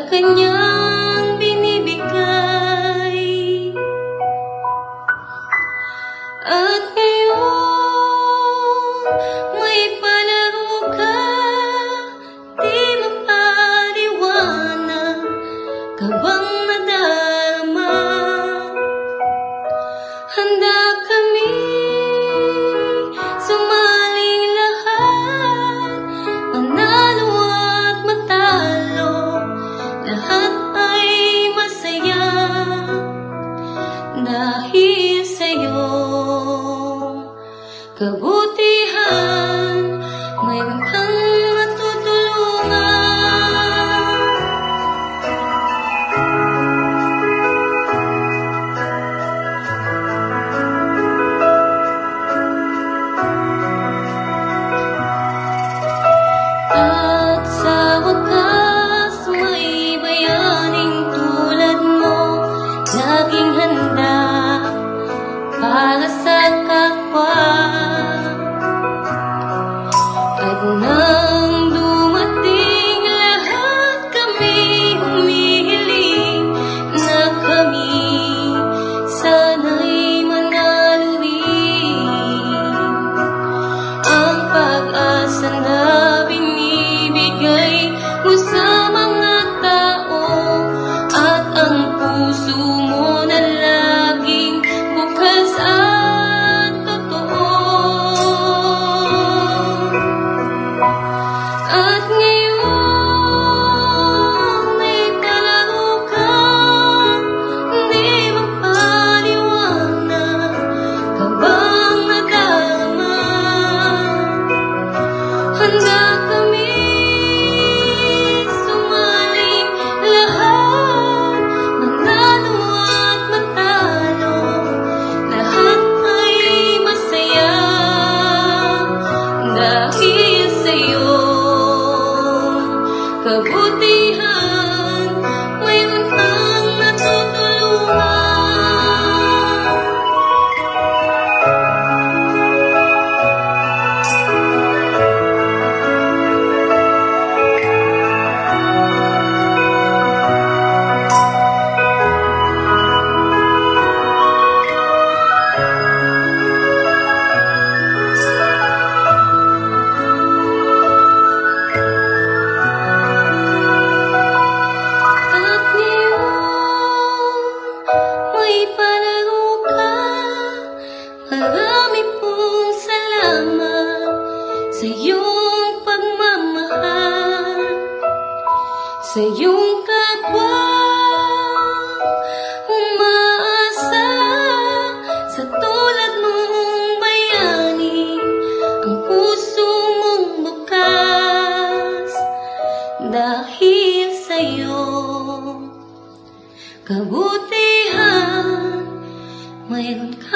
kanyang binibigay. At ngayon, may palaro ka, di mapaliwanag ka bang nadarama? Handa kami sumaling lahat, manalo at matalo, lahat ay masaya dahil sa'yo. Kabutihan, mayroon kang matutulungan. At sa wakas, may bayaning tulad mo, laging handa para sa kapwa. At nang dumating lahat, kami humihiling na kami sana'y manalo rin. Ang pag-asa na binibigay mo sa mga tao, at ang puso mo na laging bukas at totoo. At ngayon, may palaro ka, di mapaliwanag ka bang nadarama? Handa kami sumaling lahat, manalo at matalo, lahat ay masaya dahil sa'yo. Kabutihan, mayroon kang natutulungan. At ngayon, may palaro ka, marami pong salamat sa iyong pagmamahal, sa iyong kapwa umaasa, sa tulad mong bayani, ang puso mong bukas dahil sa'yo. Kabutihan, mayroon ka